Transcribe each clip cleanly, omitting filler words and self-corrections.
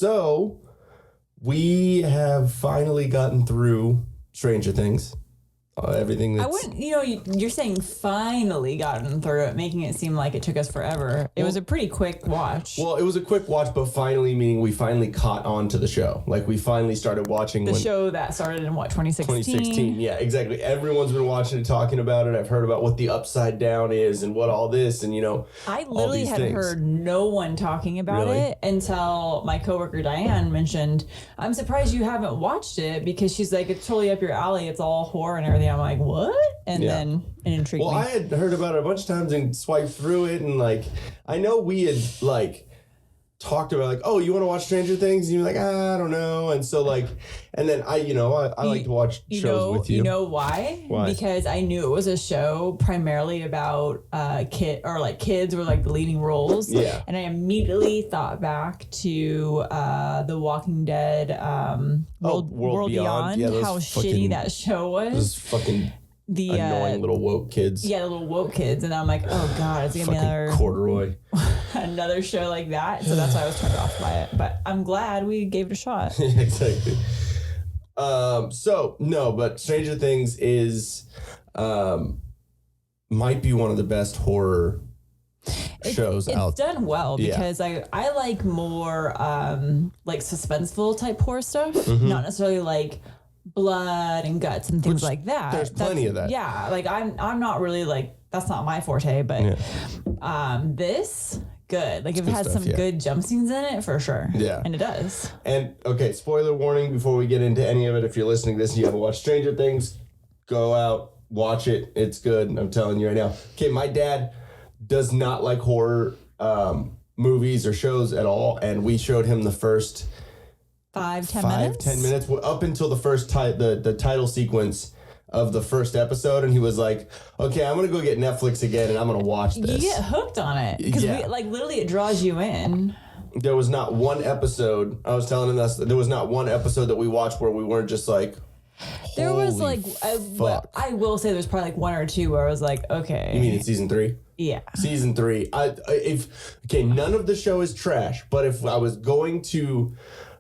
So we have finally gotten through Stranger Things. Everything that's... I wouldn't, you're saying finally gotten through it, making it seem like it took us forever. It was a pretty quick watch. Well, it was a quick watch, but finally meaning we finally caught on to the show. Like, we finally started watching... The show that started in, 2016? 2016, yeah, exactly. Everyone's been watching it, talking about it. I've heard about what the Upside Down is and what all this, and, I literally had heard no one talking about it until my coworker Diane mentioned, I'm surprised you haven't watched it, because she's like, it's totally up your alley. It's all horror and everything. I'm like, what? And then it intrigued me. Well, I had heard about it a bunch of times and swiped through it, and I know we had talked about oh, you want to watch Stranger Things? And you're like, I don't know. And so and then I like to watch shows with you. You know why? Why? Because I knew it was a show primarily about kids were the leading roles. Yeah. And I immediately thought back to The Walking Dead, World Beyond, how shitty that show was. Those fucking annoying little woke kids. Yeah, the little woke kids. And I'm like, oh God, it's going to be another corduroy. Another show like that. So that's why I was turned off by it. But I'm glad we gave it a shot. Exactly. But Stranger Things is might be one of the best horror shows out. It's done well because I like more suspenseful type horror stuff, not necessarily blood and guts and things like that. There's plenty of that. Yeah, I'm not really that's not my forte, but this good. If it has some good jump scenes in it, for sure. Yeah. And it does. And okay, spoiler warning before we get into any of it. If you're listening to this and you haven't watched Stranger Things, go out, watch it. It's good. I'm telling you right now. Okay, my dad does not like horror movies or shows at all, and we showed him the first 5-10 minutes? 10 minutes up until the first the title sequence of the first episode, and he was like, okay, I'm gonna go get Netflix again and I'm gonna watch this. You get hooked on it because literally it draws you in. There was not one episode, I was telling him this, there was not one episode that we watched where we weren't just like, there was fuck. I will say there's probably one or two where I was like, okay. You mean in season 3? Yeah. Season 3. None of the show is trash, but if I was going to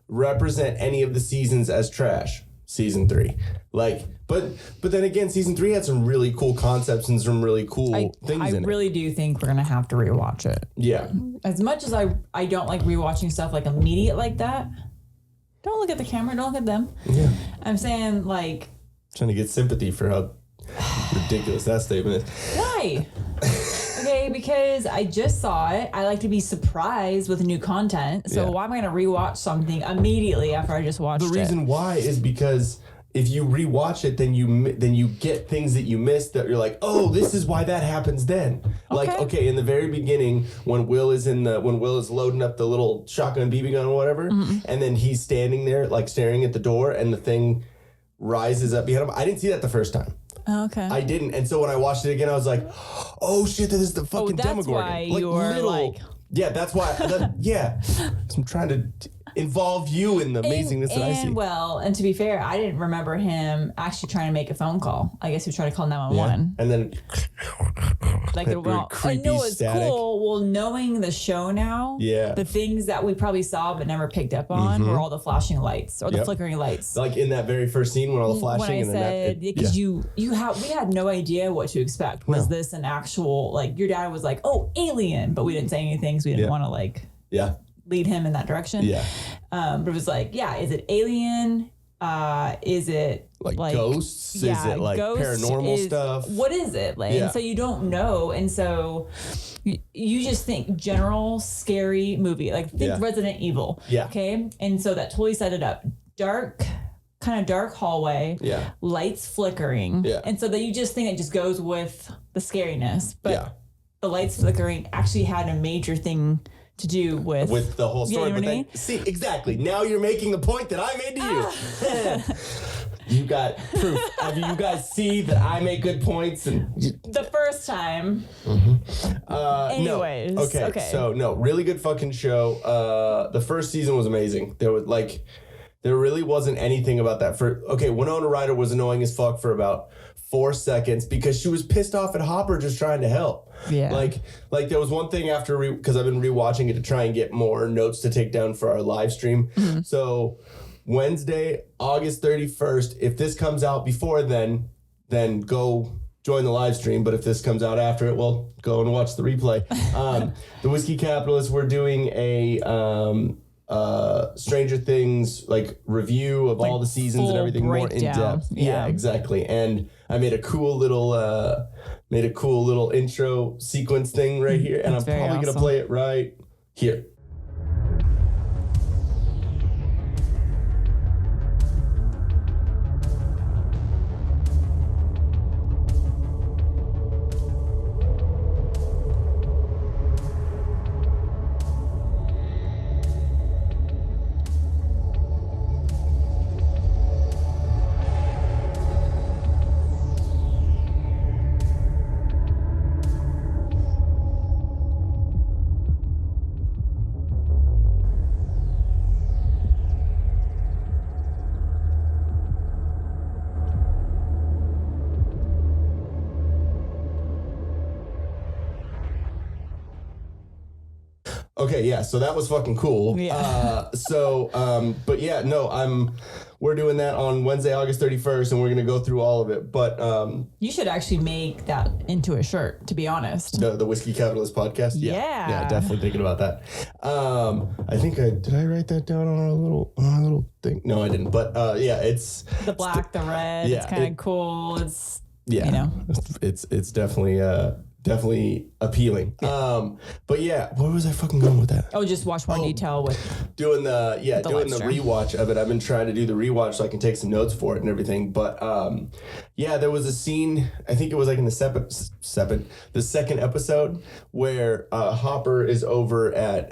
represent any of the seasons as trash, season 3. But then again, season 3 had some really cool concepts and some really cool things in it. I really do think we're gonna have to rewatch it. Yeah. As much as I don't like rewatching stuff immediate like that, don't look at the camera, don't look at them. Yeah. I'm saying trying to get sympathy for how ridiculous that statement is. Why? Okay, because I just saw it. I like to be surprised with new content. So why am I going to rewatch something immediately after I just watched it? The reason why is because if you rewatch it, then you get things that you missed that you're like, oh, this is why that happens then. Okay, in the very beginning, when Will is loading up the little shotgun BB gun or whatever, and then he's standing there staring at the door, and the thing rises up behind him. I didn't see that the first time. Okay. I didn't, and so when I watched it again, I was like, "Oh shit, this is the fucking Demogorgon." Why you're yeah, that's why. I'm trying to involve you in the amazingness that I see. And to be fair, I didn't remember him actually trying to make a phone call. I guess he was trying to call 911. And then I know it's cool. Well, knowing the show now, the things that we probably saw but never picked up on were all the flashing lights or the flickering lights. In that very first scene when all the flashing. When I said, because we had no idea what to expect. Was this an actual, your dad was like, oh, alien, but we didn't say anything, so we didn't want to lead him in that direction. Yeah. But it was is it alien? Is it ghosts? Is it ghosts? Paranormal stuff? What is it? And so you don't know. And so you just think general scary movie. Think Resident Evil. Yeah. Okay. And so that totally set it up. Dark hallway. Yeah. Lights flickering. Yeah. And so that you just think it just goes with the scariness. But the lights flickering actually had a major thing to do with the whole story. But then, see, exactly. Now you're making the point that I made to you. You got proof. You guys see that I make good points. And the first time. Anyways. No. Okay. So, no, really good fucking show. The first season was amazing. There was There really wasn't anything about that. Winona Ryder was annoying as fuck for about 4 seconds because she was pissed off at Harbour just trying to help. Yeah. Like there was one thing after because I've been rewatching it to try and get more notes to take down for our live stream. Mm-hmm. So Wednesday, August 31st, if this comes out before then go join the live stream. But if this comes out after it, well, go and watch the replay. The Whiskey Capitalists, we're doing a Stranger Things review of all the seasons and everything, more in depth. Yeah, exactly. And I made a cool little intro sequence thing right here, and I'm probably gonna play it right here. Okay, yeah, so that was fucking cool. Yeah. We're doing that on Wednesday, August 31st, and we're gonna go through all of it. But you should actually make that into a shirt, to be honest. The Whiskey Capitalist podcast. Yeah, definitely thinking about that. I think did I write that down on our little thing? No, I didn't. But it's the black, the red. Yeah, it's kind of cool. It's it's definitely appealing. Yeah. But yeah, where was I fucking going with that? Oh, just watch more detail with doing the rewatch of it. I've been trying to do the rewatch so I can take some notes for it and everything. But there was a scene, I think it was in the second episode where Hopper is over at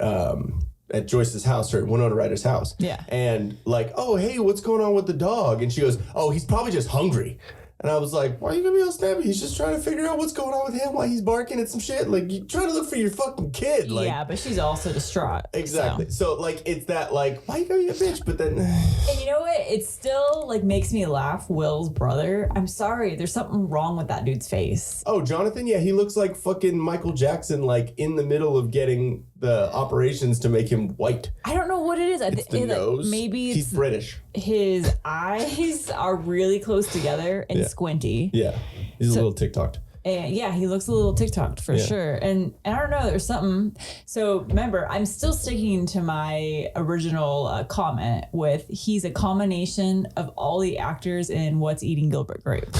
Joyce's house, or Winona Ryder's house. Yeah. And oh, hey, what's going on with the dog? And she goes, oh, he's probably just hungry. And I was like, why are you gonna be all snappy? He's just trying to figure out what's going on with him while he's barking at some shit. You trying to look for your fucking kid. Yeah, but she's also distraught. Exactly. So it's that why you gotta be a bitch? But then and you know what? It still makes me laugh. Will's brother. I'm sorry. There's something wrong with that dude's face. Oh, Jonathan? Yeah, he looks like fucking Michael Jackson, in the middle of getting the operations to make him white. I don't know what it is. It's the nose. Maybe he's British. His eyes are really close together and squinty. Yeah, he's a little TikToked. And yeah, he looks a little TikToked for sure. And I don't know, there's something. So remember, I'm still sticking to my original comment with he's a combination of all the actors in What's Eating Gilbert Grape.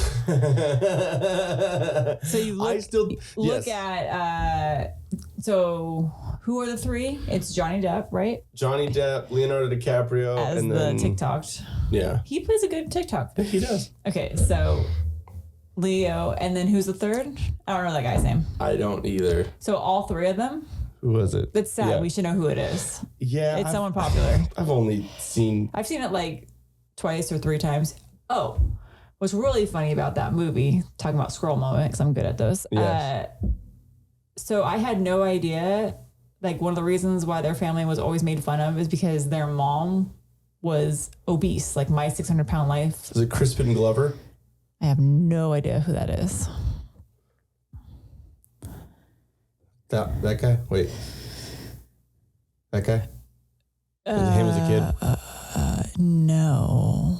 So you look at so who are the three? It's Johnny Depp, right? Johnny Depp, Leonardo DiCaprio, as and then TikToked. Yeah, he plays a good TikTok. Yeah, he does. Okay, so Leo, and then who's the third? I don't know that guy's name. I don't either. So all three of them? Who was it? That's sad. Yeah. We should know who it is. Yeah. It's someone popular. I've seen it twice or three times. Oh, what's really funny about that movie, talking about scroll moment, because I'm good at those. Yes. So I had no idea, one of the reasons why their family was always made fun of is because their mom was obese, My 600-Pound Life. Is it Crispin Glover? I have no idea who that is. That guy? Wait. That guy? Was it him as a kid? No.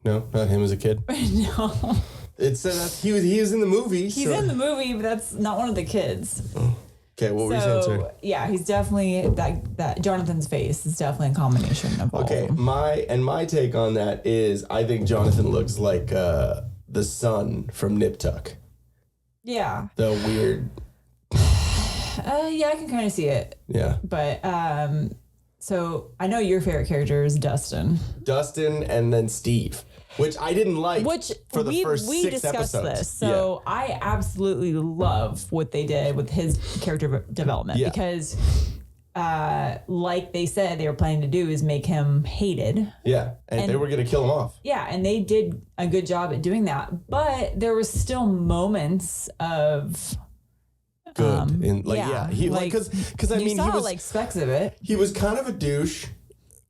No, not him as a kid? No. It said that he was in the movie. He's in the movie, but that's not one of the kids. Okay, what were you saying, sir? Yeah, he's definitely that Jonathan's face is definitely a combination of all. Okay, my take on that is I think Jonathan looks like the son from Nip Tuck. Yeah. The weird. Yeah, I can kind of see it. Yeah. But so I know your favorite character is Dustin. Dustin and then Steve. Which I didn't like for the first 6 episodes. We discussed this. So yeah. I absolutely love what they did with his character development because they said they were planning to do is make him hated. Yeah, and they were going to kill him off. Yeah, and they did a good job at doing that. But there was still moments of good. And he because I mean, saw, he was like specks of it. He was kind of a douche.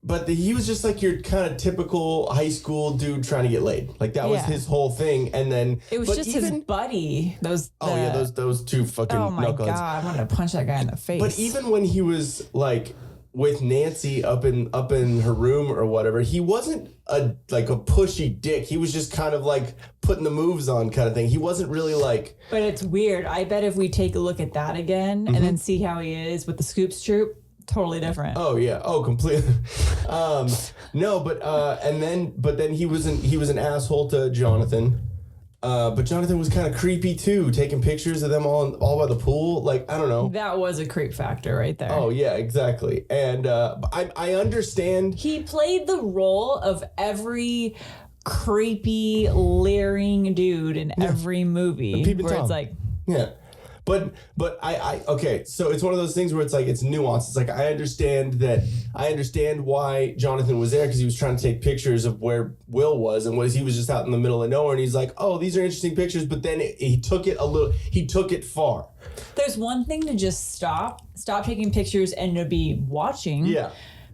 But he was just like your kind of typical high school dude trying to get laid. Like that was his whole thing. And then it was just his buddy. Those two fucking knuckleheads. Oh my god, I wanted to punch that guy in the face. But even when he was like with Nancy up in her room or whatever, he wasn't a pushy dick. He was just kind of like putting the moves on kind of thing. He wasn't really like. But it's weird. I bet if we take a look at that again and then see how he is with the Scoops Troop. Totally different. Oh yeah. Oh, completely. No, but then he was an asshole to Jonathan. But Jonathan was kind of creepy too, taking pictures of them all by the pool. Like, I don't know. That was a creep factor right there. Oh yeah, exactly. And I understand. He played the role of every creepy, leering dude in every movie. Where Tom. It's like, yeah. But I okay, so it's one of those things where it's like it's nuanced. It's like I understand why Jonathan was there because he was trying to take pictures of where Will was and he was just out in the middle of nowhere and he's like, oh, these are interesting pictures, but then he took it far. There's one thing to just stop taking pictures and to be watching. Yeah.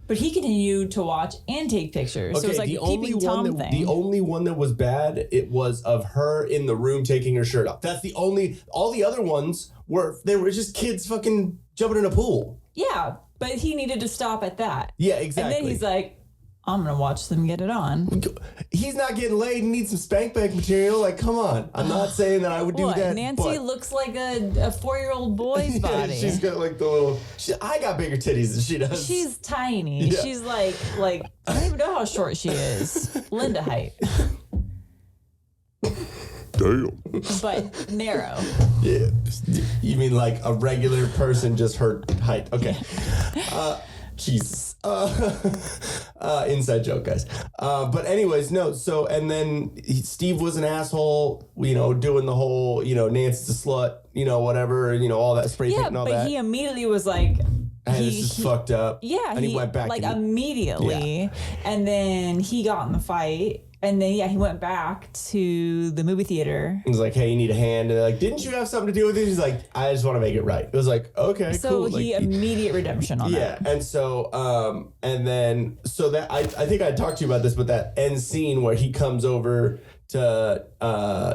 But he continued to watch and take pictures. Okay, so it was like the keeping Tom thing. The only one that was bad, it was of her in the room taking her shirt off. That's the only. All the other ones were just kids fucking jumping in a pool. Yeah, but he needed to stop at that. Yeah, exactly. And then he's like, I'm going to watch them get it on. He's not getting laid and needs some spank bank material. Like, come on. I'm not saying that I would do that. Nancy looks like a 4-year-old boy's body. She's got like the little... I got bigger titties than she does. She's tiny. Yeah. She's like I don't even know how short she is. Linda height. Damn. But narrow. Yeah. You mean like a regular person, just her height. Okay. Jesus. Inside joke, guys. But anyways, no. So, and then Steve was an asshole, doing the whole, Nancy's a slut, whatever, all that spray paint and all that. Yeah, but he immediately was like... this is fucked up. Yeah. And he went back. Like, immediately. Yeah. And then he got in the fight. And then, he went back to the movie theater. He was like, hey, you need a hand. And they're like, didn't you have something to do with it? He's like, I just want to make it right. It was like, okay, cool. So immediate redemption on that. Yeah. And so, that, I think I talked to you about this, but that end scene where he comes over to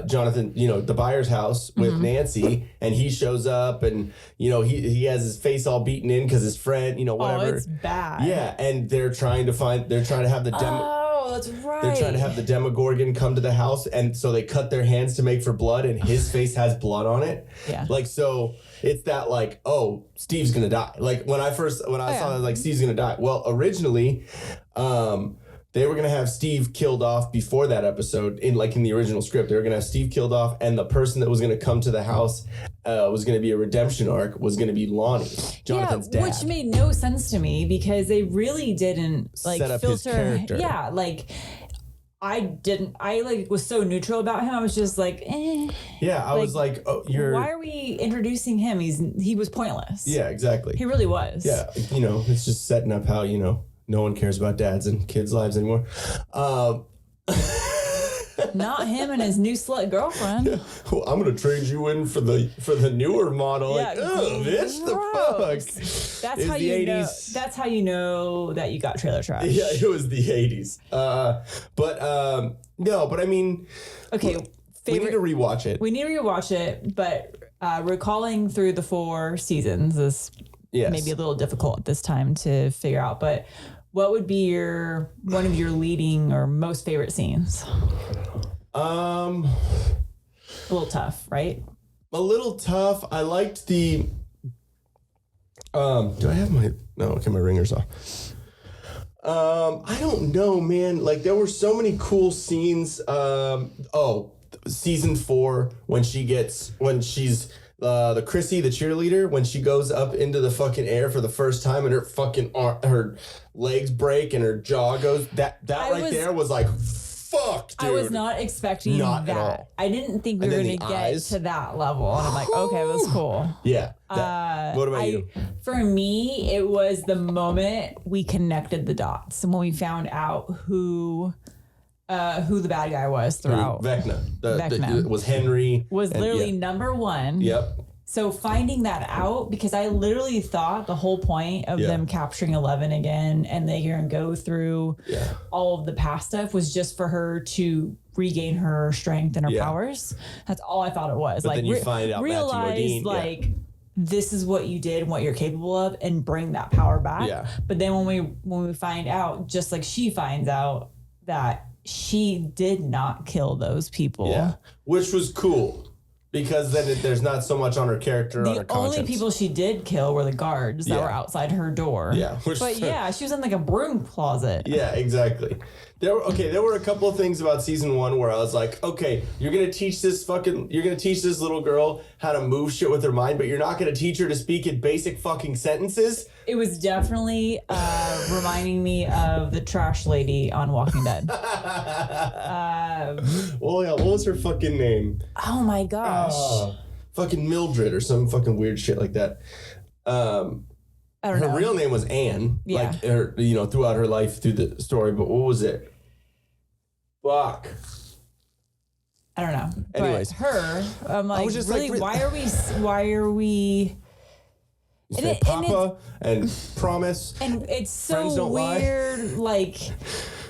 Jonathan, the buyer's house with Nancy, and he shows up and, he has his face all beaten in because his friend, whatever. Oh, it's bad. Yeah. And they're trying to have the demo. Oh, that's right. They're trying to have the Demogorgon come to the house, and so they cut their hands to make for blood, and his face has blood on it. Yeah. Like, so it's that like, oh, Steve's gonna die. Like when I saw that, like, Steve's gonna die. Well, originally, they were gonna have Steve killed off before that episode. In the original script, they were gonna have Steve killed off, and the person that was gonna come to the house was gonna be a redemption arc. Was gonna be Lonnie, Jonathan's dad. Which made no sense to me because they really didn't set up his character. Yeah, I was so neutral about him. I was just like, eh. Yeah, I was like, oh, why are we introducing him? He was pointless. Yeah, exactly. He really was. Yeah, it's just setting up how no one cares about dads and kids' lives anymore. Not him and his new slut girlfriend. Yeah. Well, I'm gonna trade you in for the newer model. Yeah, like, oh, bitch, the fuck. That's how you 80s. Know. That's how you know that you got trailer trash. Yeah, it was the 80s. But I mean, okay. We need to rewatch it. We need to rewatch it, but recalling through the 4 seasons is maybe a little difficult at this time to figure out. But what would be one of your leading or most favorite scenes? A little tough, right? A little tough. I liked the. Do I have my? No, okay, my ringer's off. I don't know, man. Like there were so many cool scenes. Season 4 when she's. The Chrissy, the cheerleader, when she goes up into the fucking air for the first time and her fucking her legs break and her jaw goes, that there was like, fuck, dude. I was not expecting that. At all. I didn't think we were going to get to that level. And I'm like, okay, it was cool. Yeah. What about you? For me, it was the moment we connected the dots and when we found out who the bad guy was throughout. Vecna. Vecna. Was Henry. Was literally number 1. Yep. So finding that out, because I literally thought the whole point of them capturing 11 again and they can go through all of the past stuff was just for her to regain her strength and her powers. That's all I thought it was. But like then you find out realize like this is what you did and what you're capable of, and bring that power back. Yeah. But then when we find out, just like she finds out that she did not kill those people. Yeah. Which was cool. Because then there's not so much on her character, on her conscience. The only people she did kill were the guards that were outside her door. Yeah. But she was in like a broom closet. Yeah, exactly. There were a couple of things about season 1 where I was like, okay, you're gonna teach this little girl how to move shit with her mind, but you're not gonna teach her to speak in basic fucking sentences. It was definitely reminding me of the trash lady on Walking Dead. What was her fucking name? Oh my gosh. Fucking Mildred or some fucking weird shit like that. I don't know. Her real name was Anne. Yeah. Like her, throughout her life through the story, but what was it? Fuck. I don't know. Anyways. But her, I'm like, really, why are we You say Papa and promise. And it's so weird, like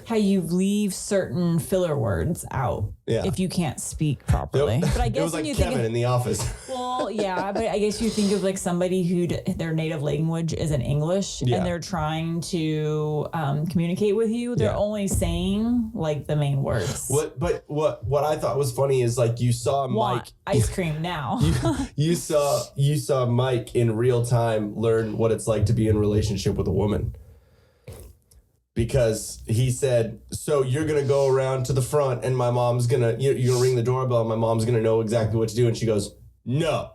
how you leave certain filler words out if you can't speak properly. But I guess it was like Kevin in The Office. Well, yeah, but I guess you think of like somebody who their native language isn't English and they're trying to communicate with you. They're only saying like the main words. What I thought was funny is like you saw Mike ice cream now. you saw Mike in real time learn what it's like to be in a relationship with a woman. Because he said, so you're going to go around to the front and my mom's going to, you're going to ring the doorbell and my mom's going to know exactly what to do. And she goes, no.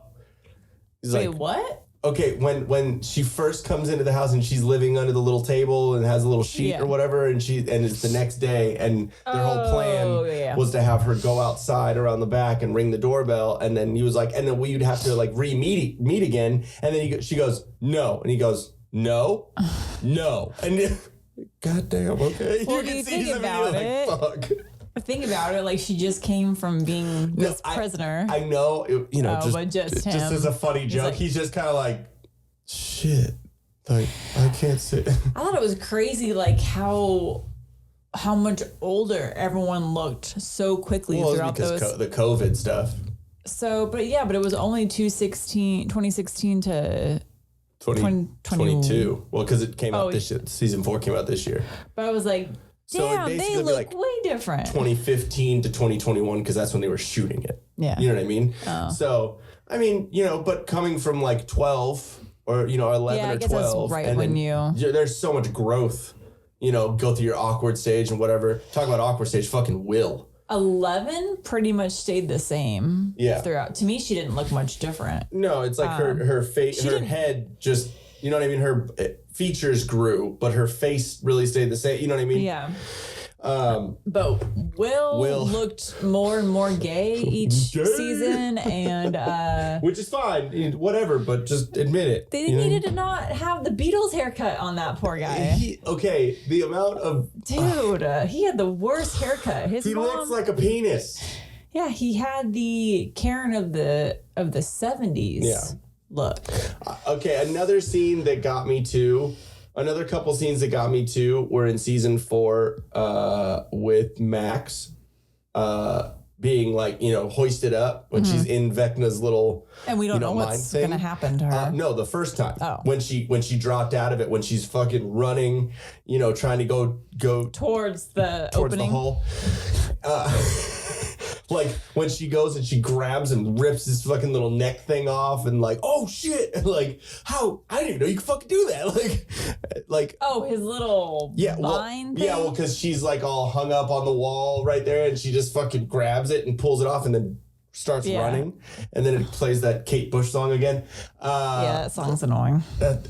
He's Wait, like, what? Okay, when she first comes into the house and she's living under the little table and has a little sheet or whatever, and it's the next day, and their whole plan was to have her go outside around the back and ring the doorbell, and then he was like, and then we'd have to like meet again, and then she goes, no, and he goes, no, no, and goddamn, okay. Well, you can see about it. Like, fuck. Think about it, like she just came from being this prisoner. I know, just as a funny joke, he's just kind of like, shit, like I can't sit. I thought it was crazy, like how much older everyone looked so quickly throughout those the COVID stuff. So, but it was only 2016 to 2022. Well, because it came out this year. Season 4 came out this year. But I was like, damn, they look like way different. 2015 to 2021, because that's when they were shooting it. Yeah. You know what I mean? Oh. So, I mean, but coming from like 12 or, 11 or 12. Right and when there's so much growth, go through your awkward stage and whatever. Talk about awkward stage, fucking Will. 11 pretty much stayed the same throughout. To me, she didn't look much different. No, it's like her face, her head just, you know what I mean? Her features grew, but her face really stayed the same. You know what I mean? Yeah. But Will looked more and more gay each season, and which is fine, whatever. But just admit it. They needed to not have the Beatles haircut on that poor guy. The amount of he had the worst haircut. He looks like a penis. Yeah, he had the Karen of the 70s. Yeah. Look. Okay, another scene that got me too. Another couple scenes that got me too were in season 4 with Max being like, hoisted up when she's in Vecna's little and we don't know what's going to happen to her. No, the first time. Oh. When she dropped out of it, when she's fucking running, trying to go towards the opening. The hole. Like when she goes and she grabs and rips his fucking little neck thing off and like, oh shit, and like, how I didn't know you could fucking do that. Like his little vine thing? Yeah, well, because she's like all hung up on the wall right there, and she just fucking grabs it and pulls it off and then starts running, and then it plays that Kate Bush song again. That song's annoying.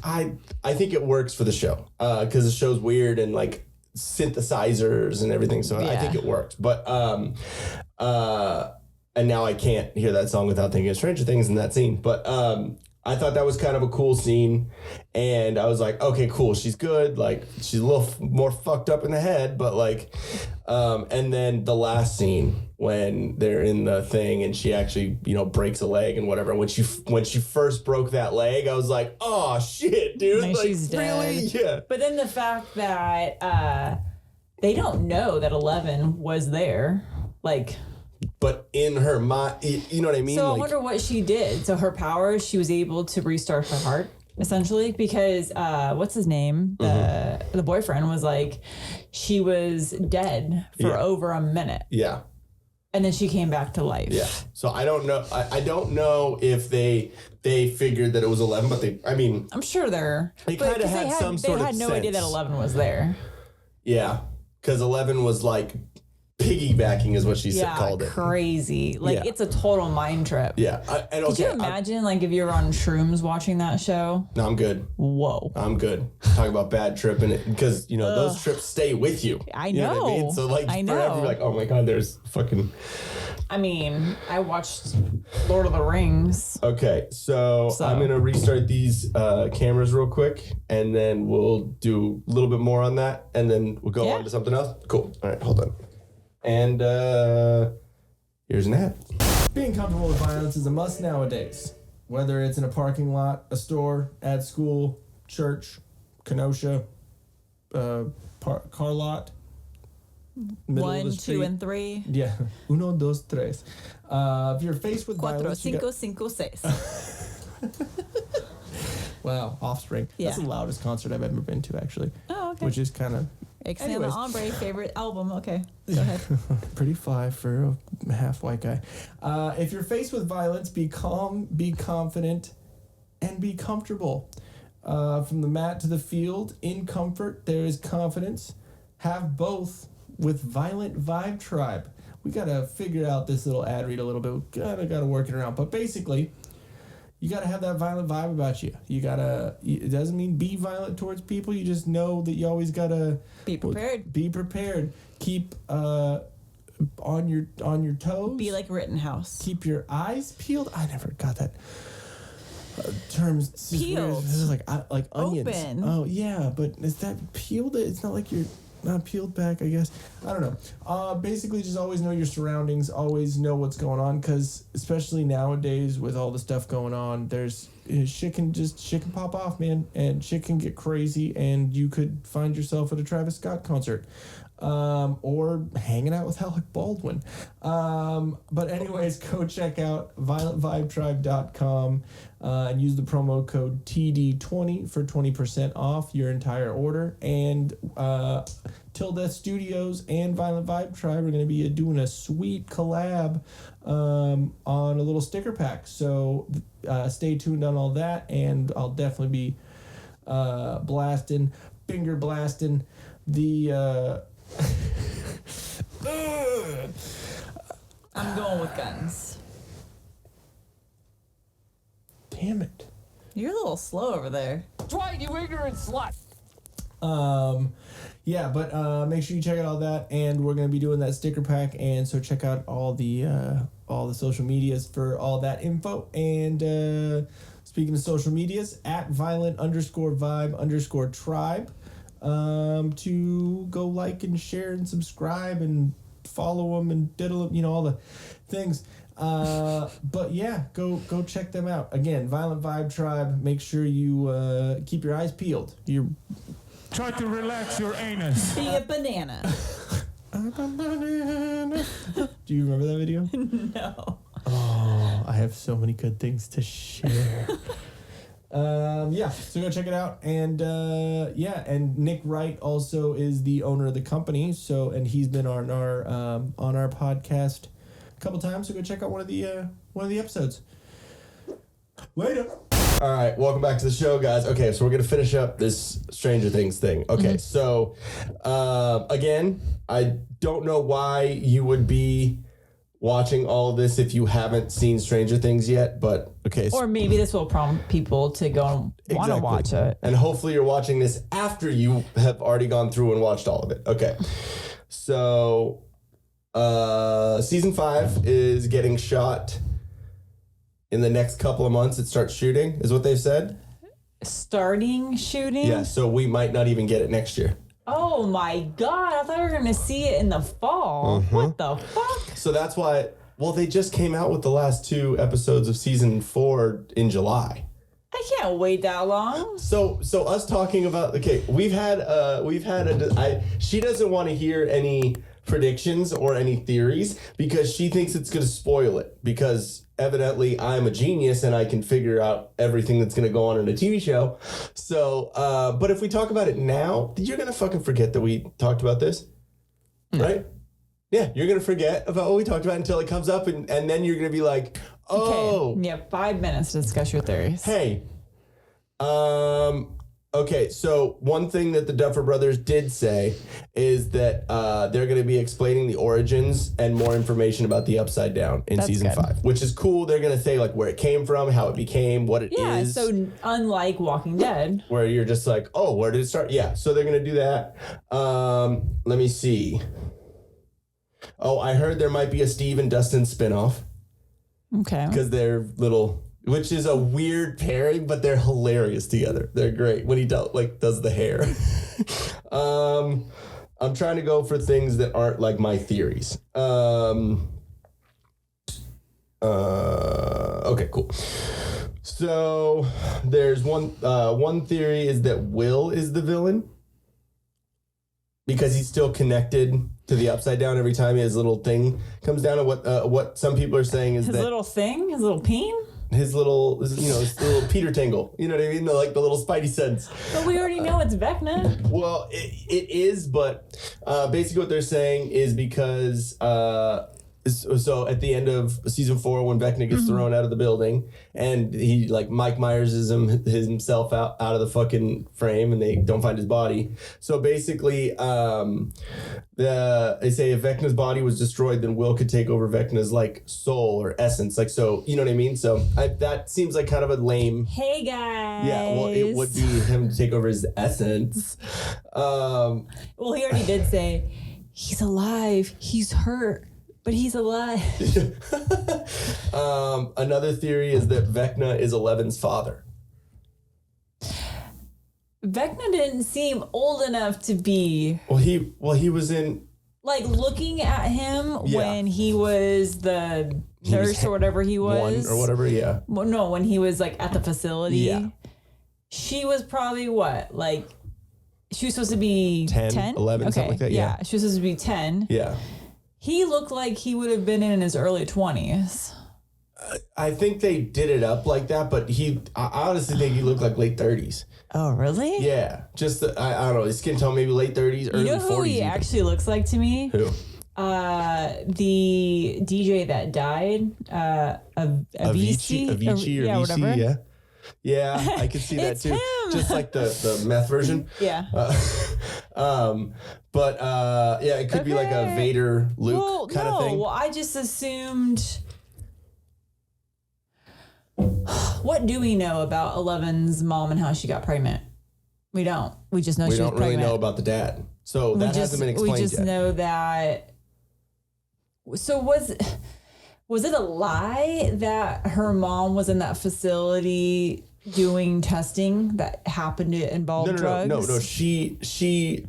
I think it works for the show because the show's weird and like synthesizers and everything, so I think it worked. But and now I can't hear that song without thinking of Stranger Things in that scene. But I thought that was kind of a cool scene, and I was like, okay, cool, she's good. Like she's a little more fucked up in the head, but like, and then the last scene when they're in the thing and she actually, breaks a leg and whatever. When she first broke that leg, I was like, oh shit, dude. Like she's dead. Really? Yeah. But then the fact that they don't know that 11 was there. But in her mind, you know what I mean? So I wonder what she did. So her powers, she was able to restart her heart, essentially, because what's his name? The boyfriend was like, she was dead for over a minute. Yeah. And then she came back to life. Yeah. So I don't know. I don't know if they figured that it was 11, but I'm sure they kind of had some sort of They had no sense. idea that 11 was there. Yeah. Because 11 was like piggybacking is what she called it. Crazy. It's a total mind trip. Yeah. Could you imagine, if you were on shrooms watching that show? No, I'm good. Whoa. I'm good. Talk about bad tripping because, those trips stay with you. I know. know. What I mean? So, forever, you're like, oh my God, there's fucking... I watched Lord of the Rings. Okay, so I'm going to restart these cameras real quick, and then we'll do a little bit more on that, and then we'll go on to something else. Cool. All right, hold on. And here's an ad. Being comfortable with violence is a must nowadays. Whether it's in a parking lot, a store, at school, church, Kenosha, car lot, middle of the 1, street. 2, and 3. Yeah. 1, 2, 3. If you're faced with 4, violence... 5, 6. Wow, Offspring. Yeah. That's the loudest concert I've ever been to, actually. Oh, okay. Which is kind of... Ixnay Ombre, favorite album. Okay, go ahead. Pretty fly for a half white guy. If you're faced with violence, be calm, be confident, and be comfortable. From the mat to the field, in comfort, there is confidence. Have both with Violent Vibe Tribe. We got to figure out this little ad read a little bit. Gotta work it around. But basically, you got to have that violent vibe about you. It doesn't mean be violent towards people. You just know that you always got to... Be prepared. Be prepared. Keep on your toes. Be like Rittenhouse. Keep your eyes peeled. I never got that terms. Peeled. This is like onions. Open. Oh, yeah, but is that peeled? It's not like you're not peeled back, I guess. I don't know. Basically, just always know your surroundings. Always know what's going on, because especially nowadays with all the stuff going on, there's shit can pop off, man, and shit can get crazy, and you could find yourself at a Travis Scott concert. Or hanging out with Alec Baldwin. But anyways, go check out violentvibetribe.com and use the promo code TD20 for 20% off your entire order. And Till Death Studios and Violent Vibe Tribe are going to be doing a sweet collab on a little sticker pack. So stay tuned on all that, and I'll definitely be finger blasting the... I'm going with guns. Damn it. You're a little slow over there. Try, you ignorant slut. Yeah, but make sure you check out all that, and we're gonna be doing that sticker pack, and so check out all the social medias for all that info. And speaking of social medias, at violent_vibe_tribe. To go like and share and subscribe and follow them and diddle them, all the things. But yeah, go check them out. Again, Violent Vibe Tribe. Make sure you keep your eyes peeled. Try to relax your anus. Be a banana. Do you remember that video? No. Oh, I have so many good things to share. Yeah, so go check it out. And and Nick Wright also is the owner of the company, and he's been on our podcast a couple times, so go check out one of the episodes. Later. All right, welcome back to the show, guys. Okay, so we're going to finish up this Stranger Things thing. Okay, so again, I don't know why you would be watching all of this if you haven't seen Stranger Things yet, but okay. Or maybe this will prompt people to go and want to watch it. And hopefully you're watching this after you have already gone through and watched all of it. Okay. So, season 5 is getting shot in the next couple of months. It starts shooting, is what they've said. Starting shooting? Yeah, so we might not even get it next year. Oh my God! I thought we were gonna see it in the fall. What the fuck? So that's why. Well, they just came out with the last 2 episodes of season 4 in July. I can't wait that long. So us talking about she doesn't want to hear any predictions or any theories because she thinks it's going to spoil it because evidently I'm a genius and I can figure out everything that's going to go on in a TV show. So, but if we talk about it now, you're going to fucking forget that we talked about this, right? Yeah, you're going to forget about what we talked about until it comes up and then you're going to be like, oh. Okay. You have 5 minutes to discuss your theories. Hey, okay, so one thing that the Duffer Brothers did say is that they're going to be explaining the origins and more information about the Upside Down in season 5, which is cool. They're going to say like where it came from, how it became, what it is. Yeah, so unlike Walking Dead. Where you're just like, oh, where did it start? Yeah, so they're going to do that. Let me see. Oh, I heard there might be a Steve and Dustin spinoff. Okay. Because they're little... Which is a weird pairing, but they're hilarious together. They're great when he does the hair. I'm trying to go for things that aren't like my theories. Okay, cool. So there's one theory is that Will is the villain because he's still connected to the Upside Down every time his little thing comes down. And what some people are saying is his little peen. His little Peter Tingle. You know what I mean? The little Spidey sense. But we already know it's Vecna. Well, it is, but basically what they're saying is because so at the end of season 4 when Vecna gets thrown out of the building and he Mike Myers is himself out of the fucking frame and they don't find his body. So basically they say if Vecna's body was destroyed, then Will could take over Vecna's soul or essence. So you know what I mean? So that seems like kind of a lame. Hey guys. Yeah, well, it would be him to take over his essence. Well, he already did say he's alive. He's hurt, but he's alive. Another theory is that Vecna is Eleven's father. Vecna didn't seem old enough to be. Well, he was in. Looking at him when he was the nurse or whatever he was. 1 or whatever, yeah. Well, no, when he was at the facility. Yeah. She was probably what? She was supposed to be 10? 11, something like that, yeah. She was supposed to be 10. Yeah. He looked like he would have been in his early 20s. I think they did it up like that, but I honestly think he looked like late 30s. Oh, really? Yeah. Just, I don't know, his skin tone maybe late 30s, early 40s. You know who he actually looks like to me? Who? The DJ that died, Avicii or whatever. Yeah. Yeah, I could see that too. Him. Just like the meth version. Yeah. It could be like a Vader Luke kind of thing. Well, I just assumed. What do we know about Eleven's mom and how she got pregnant? We don't. We just know she was pregnant. We don't really know about the dad. So that hasn't been explained yet. We just know that. So was it a lie that her mom was in that facility doing testing that happened to involve drugs? No. She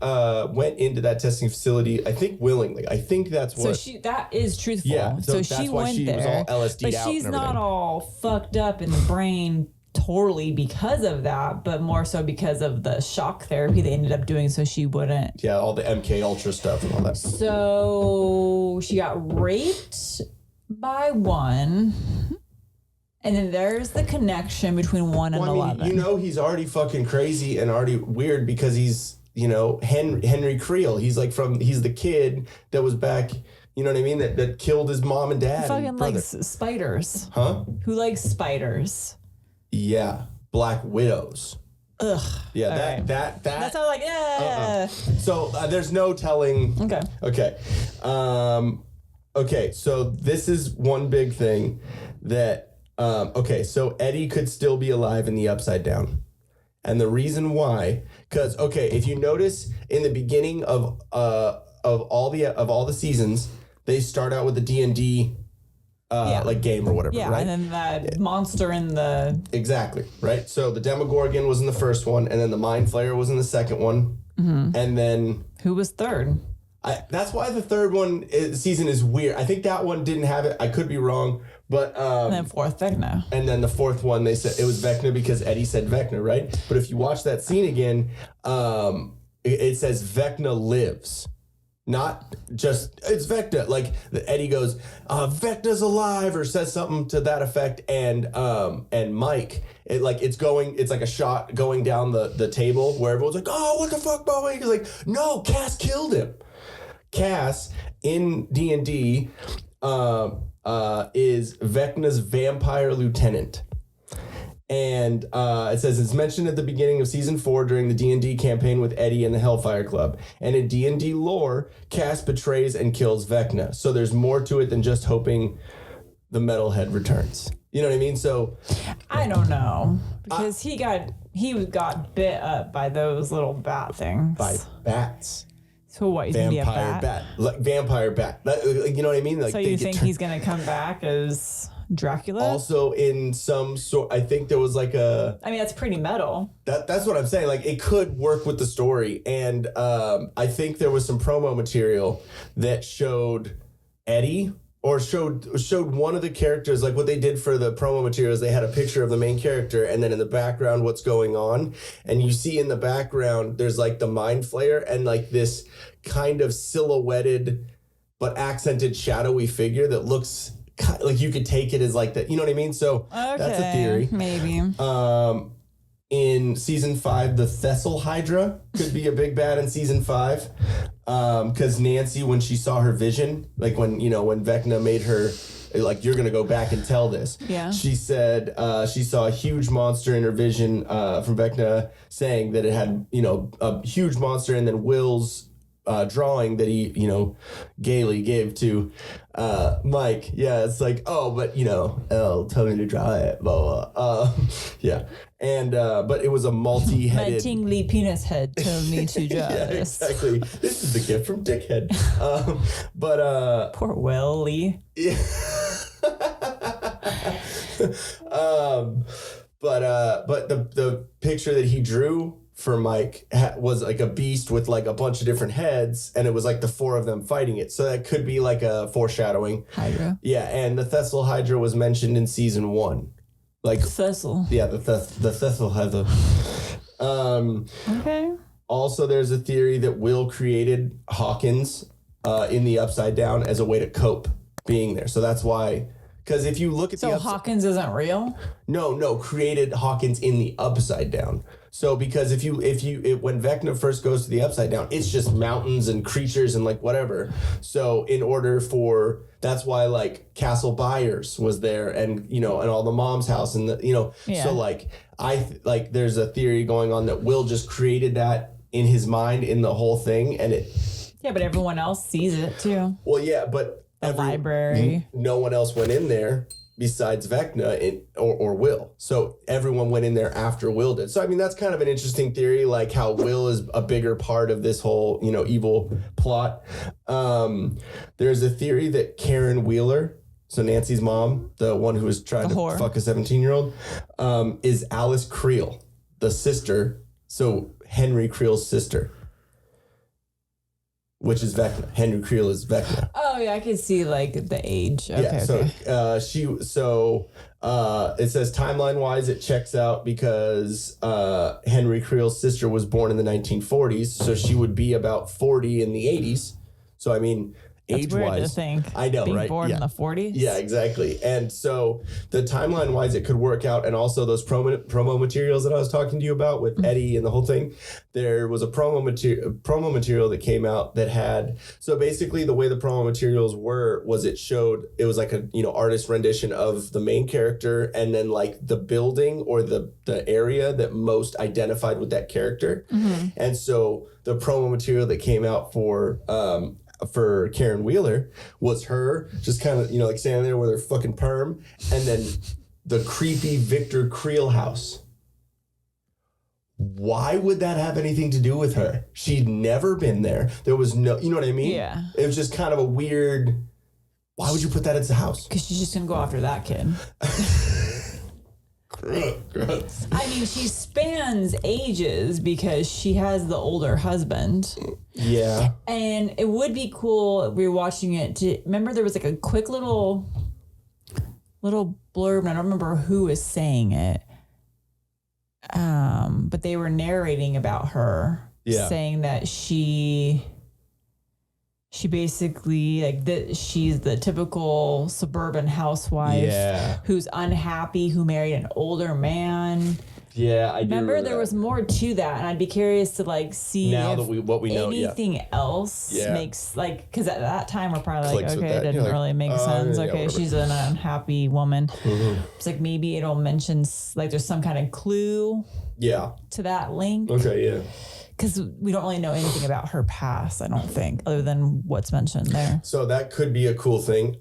went into that testing facility, I think willingly. I think that's what. So that is truthful. Yeah. So she that's why went she there, was all LSD'd but out she's and not everything. all fucked up in the brain totally because of that, but more so because of the shock therapy they ended up doing, so she wouldn't. Yeah, all the MK Ultra stuff and all that. So she got raped by 1. And then there's the connection between 1 and 11. He's already fucking crazy and already weird because he's, Henry Creel. He's he's the kid that was back, you know what I mean? That killed his mom and dad. He fucking likes spiders. Huh? Who likes spiders? Yeah. Black widows. Ugh. Yeah, that. That's all yeah. So there's no telling. Okay. Okay, so this is one big thing that, so Eddie could still be alive in the Upside Down. And the reason why, because, if you notice in the beginning of all the seasons, they start out with the D&D like game or whatever, right? And then that monster in the... Exactly, right? So the Demogorgon was in the first one, and then the Mind Flayer was in the second one, and then... Who was third? That's why the third season is weird. I think that one didn't have it. I could be wrong, but... and then fourth, Vecna. And then the fourth one, they said it was Vecna because Eddie said Vecna, right? But if you watch that scene again, it says Vecna lives. Not just, it's Vecna. Like, Eddie goes, Vecna's alive, or says something to that effect. And Mike, it's like a shot going down the table where everyone's like, oh, what the fuck, Bowie? He's like, no, Cass killed him. Cass in D&D is Vecna's vampire lieutenant. And it says it's mentioned at the beginning of season 4 during the D&D campaign with Eddie and the Hellfire Club. And in D&D lore, Cass betrays and kills Vecna. So there's more to it than just hoping the metalhead returns. You know what I mean? So I don't know, because he got bit up by those little bat things. By bats. So what? He's gonna be a bat? Like vampire bat. You know what I mean? Like, so you think he's gonna come back as Dracula? Also in some sort, I think there was like a... I mean, that's pretty metal. That's what I'm saying. Like, it could work with the story. And I think there was some promo material that showed Eddie, or showed one of the characters. Like, what they did for the promo materials, they had a picture of the main character, and then in the background, what's going on. And you see in the background, there's like the Mind Flayer and like this kind of silhouetted but accented shadowy figure that looks... like you could take it as like that, you know what I mean? So that's a theory. Maybe. In season 5, the Thessal Hydra could be a big bad in season 5. Because Nancy, when she saw her vision, like when Vecna made her, like, you're gonna go back and tell this. Yeah. She said she saw a huge monster in her vision from Vecna, saying that it had a huge monster, and then Will's drawing that he, gaily gave to Mike. Yeah, it's like, oh, but Elle told me to draw it, blah, blah. Yeah. And but it was a multi-headed... My tingly penis head told me to draw this. Exactly. This is the gift from Dickhead. But poor Willie. Yeah. But the picture that he drew for Mike was like a beast with like a bunch of different heads, and it was like the 4 of them fighting it. So that could be like a foreshadowing. Hydra. Yeah, and the Thessal Hydra was mentioned in season 1. Like Thessal. Yeah, the Thessal Hydra. Okay. Also, there's a theory that Will created Hawkins in the Upside Down as a way to cope being there. So that's why... Because if you look at Hawkins isn't real? No, created Hawkins in the Upside Down. So because when Vecna first goes to the Upside Down, it's just mountains and creatures and like whatever. So that's why like Castle Byers was there, and and all the mom's house and so like there's a theory going on that Will just created that in his mind in the whole thing, and it. Yeah, but everyone else sees it too. Well, yeah, but. Library. No one else went in there besides Vecna or Will. So everyone went in there after Will did. So, I mean, that's kind of an interesting theory, like how Will is a bigger part of this whole, evil plot. There's a theory that Karen Wheeler, so Nancy's mom, the one who was trying to fuck a 17-year-old, is Alice Creel, the sister. So Henry Creel's sister. Which is Vecna. Henry Creel is Vecna. Oh yeah, I can see like the age. Okay, yeah. So it says timeline wise it checks out because Henry Creel's sister was born in the 1940s, so she would be about 40 in the 80s. So I mean, age wise, I know, being right? Born in the 40s. Yeah, exactly. And so the timeline wise, it could work out. And also those promo materials that I was talking to you about with Eddie and the whole thing. There was a promo material that came out that had. So basically, the way the promo materials was it was like a artist rendition of the main character, and then like the building or the area that most identified with that character. Mm-hmm. And so the promo material that came out for Karen Wheeler was her just kind of, like standing there with her fucking perm, and then the creepy Victor Creel house. Why would that have anything to do with her? She'd never been there. There was no, you know what I mean? Yeah. It was just kind of a weird, Why would you put that as a house? Because she's just gonna go after that kid. Gross. I mean, she spans ages because she has the older husband. Yeah. And it would be cool if we were watching it to remember there was like a quick little blurb, and I don't remember who was saying it. But they were narrating about her, saying that she basically she's the typical suburban housewife who's unhappy, who married an older man. Yeah, I do remember there was more to that, and I'd be curious to see now if that what we know anything else makes because at that time we're probably Clicks okay, it didn't really make sense. Okay, she's an unhappy woman. Mm-hmm. It's like maybe it'll mention there's some kind of clue to that link. Okay, yeah. Because we don't really know anything about her past, I don't think, other than what's mentioned there. So that could be a cool thing.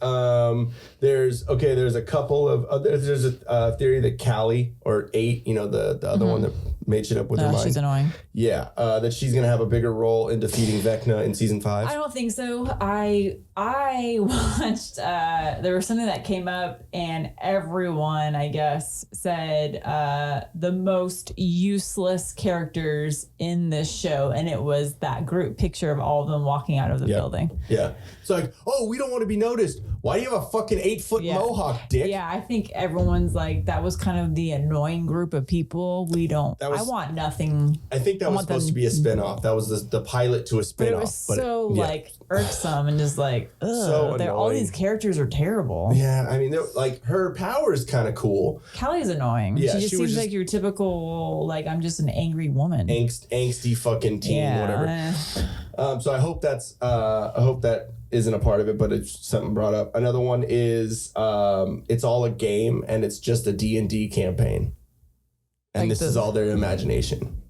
There's a couple of there's a theory that Callie or 8, the other one that made shit up with her mind. She's annoying. Yeah, that she's gonna have a bigger role in defeating Vecna in season 5. I don't think so. I watched. There was something that came up, and everyone, I guess, said the most useless characters in this show, and it was that group picture of all of them walking out of the building. Yeah, it's like, oh, we don't want to be noticed. Why do you have a fucking 8-foot mohawk, dick? Yeah, I think everyone's like that was kind of the annoying group of people. We don't. I want nothing. I think that was supposed to be a spinoff. That was the pilot to a spinoff. But it was so irksome and just like, ugh. So all these characters are terrible. Yeah, I mean, her power is kind of cool. Callie's annoying. Yeah, she just seems like your typical I'm just an angry woman. Angsty fucking teen, whatever. So I hope that isn't a part of it, but it's something brought up. Another one is it's all a game and it's just a D&D campaign. And this is all their imagination.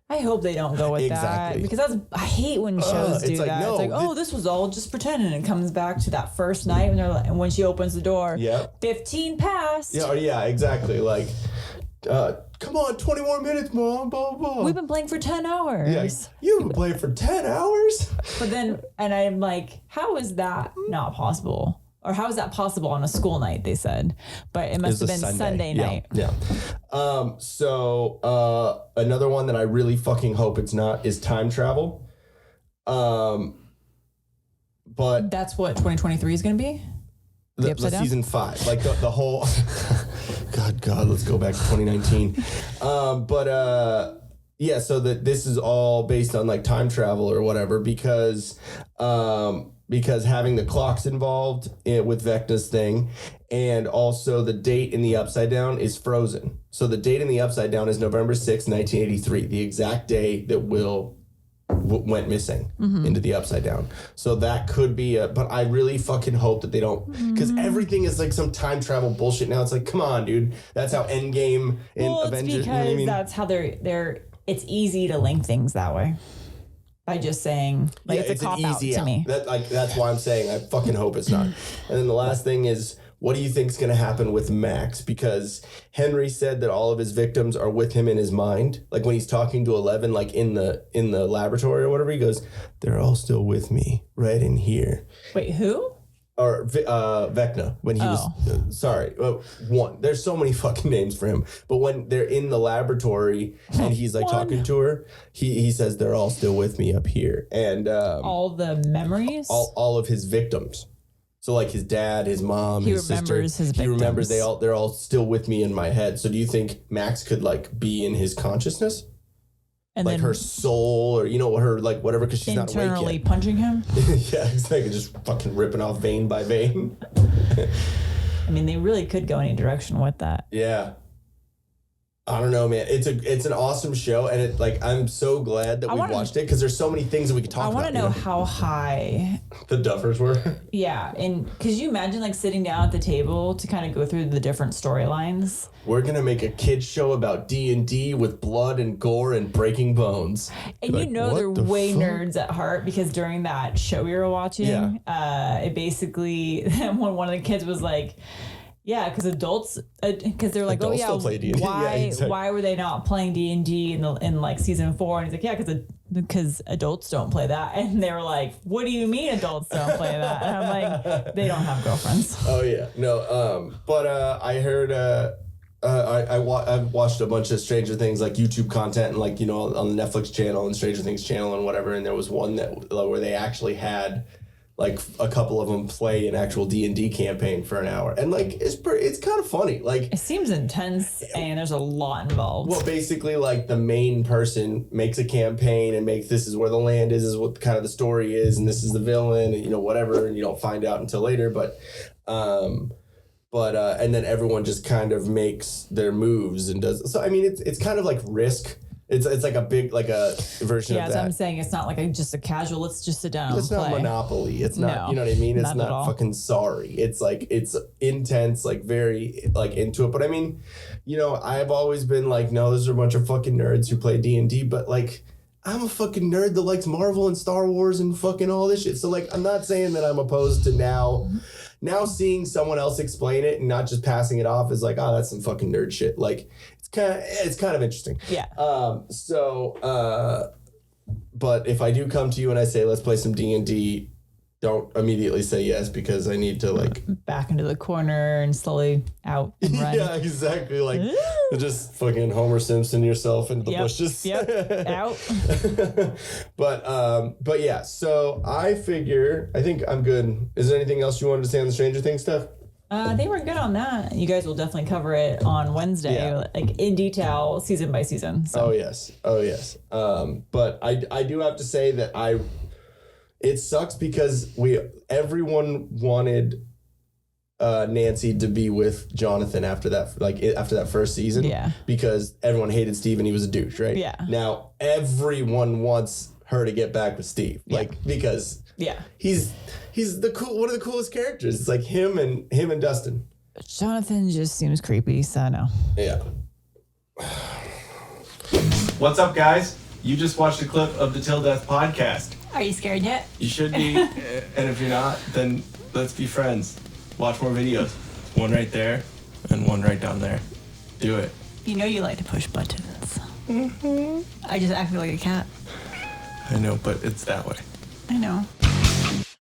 I hope they don't go with that because I hate when shows do that. No, it's like, this was all just pretend, and it comes back to that first night and when she opens the door, 15 passed. Yeah, exactly. Come on, 20 more minutes, Mom, blah, blah, blah. We've been playing for 10 hours. Yeah, you've been playing for 10 hours? But then, and I'm like, how is that not possible? Or how is that possible on a school night, they said. But it must have been Sunday night. Yeah. So another one that I really fucking hope it's not is time travel. But that's what 2023 is going to be? The season 5. Like the whole... God, let's go back to 2019. So this is all based on time travel or whatever because having the clocks involved with Vecna's thing, and also the date in the Upside Down is frozen. So the date in the Upside Down is November 6th, 1983, the exact day that Will went missing into the Upside Down. So that could be but I really fucking hope that they don't, because everything is some time travel bullshit now. It's like, come on, dude. That's how Endgame and Avengers. It's because that's how they're. It's easy to link things that way. By just saying, it's a cop out to me. That's why I'm saying I fucking hope it's not. And then the last thing is, what do you think is going to happen with Max? Because Henry said that all of his victims are with him in his mind. Like when he's talking to 11, in the laboratory or whatever, he goes, "They're all still with me, right in here." Wait, who? Or Vecna, when he was, one. There's so many fucking names for him. But when they're in the laboratory and he's talking to her, he says, "They're all still with me up here." And all the memories? All of his victims. So his dad, his mom, his sister. His victims. He remembers they're all still with me in my head. So do you think Max could be in his consciousness? And then her soul, or her whatever, because she's not awake yet. Internally punching him. Yeah, exactly. Just fucking ripping off vein by vein. I mean, they really could go any direction with that. Yeah. I don't know, man. It's an awesome show, and I'm so glad that we watched it because there's so many things that we could talk about. I want to know how high the Duffers were. Yeah, and could you imagine sitting down at the table to kind of go through the different storylines? We're gonna make a kids show about D&D with blood and gore and breaking bones. And they're way nerds at heart because during that show we were watching, it basically when one of the kids was like, Yeah, because adults, because they're like, adults oh still play D&D. why were they not playing D&D in like season 4? And he's like, yeah, because adults don't play that. And they were like, what do you mean adults don't play that? And I'm like, they don't have girlfriends. Oh yeah, no. But I heard. I've watched a bunch of Stranger Things like YouTube content and like on the Netflix channel and Stranger Things channel and whatever. And there was one that where they actually had like a couple of them play an actual D&D campaign for an hour, and like it's kind of funny. Like it seems intense and there's a lot involved. Well, basically, like the main person makes a campaign and makes this is where the land is what kind of the story is, and this is the villain, and whatever, and you don't find out until later, but and then everyone just kind of makes their moves and does. So I mean, it's kind of like Risk. It's like a big like a version of that. Yeah, I'm saying it's not like just a casual. Let's just sit down. It's and not play. Monopoly. It's not. No, you know what I mean? It's not fucking Sorry. It's like it's intense, like very like into it. But I mean, I've always been like, no, those are a bunch of fucking nerds who play D&D. But like, I'm a fucking nerd that likes Marvel and Star Wars and fucking all this shit. So like, I'm not saying that I'm opposed to now seeing someone else explain it and not just passing it off as like, oh, that's some fucking nerd shit. Like, it's kind of interesting. Yeah. But if I do come to you and I say, let's play some D&D, don't immediately say yes, because I need to like back into the corner and slowly out and run. Yeah, exactly. Like just fucking Homer Simpson yourself into the bushes. Yep. Out. But yeah, so I think I'm good. Is there anything else you wanted to say on the Stranger Things stuff? I think we're good on that. You guys will definitely cover it on Wednesday, like in detail, season by season. So. Oh yes. But I do have to say that it sucks because everyone wanted Nancy to be with Jonathan after that first season. Yeah. Because everyone hated Steve and he was a douche, right? Yeah. Now everyone wants her to get back with Steve, because he's one of the coolest characters. It's like him and Dustin. Jonathan just seems creepy, so no. Yeah. What's up, guys? You just watched a clip of the Till Death podcast. Are you scared yet? You should be, and if you're not, then let's be friends. Watch more videos. One right there, and one right down there. Do it. You know you like to push buttons. Mm-hmm. I just acted like a cat. I know, but it's that way. I know.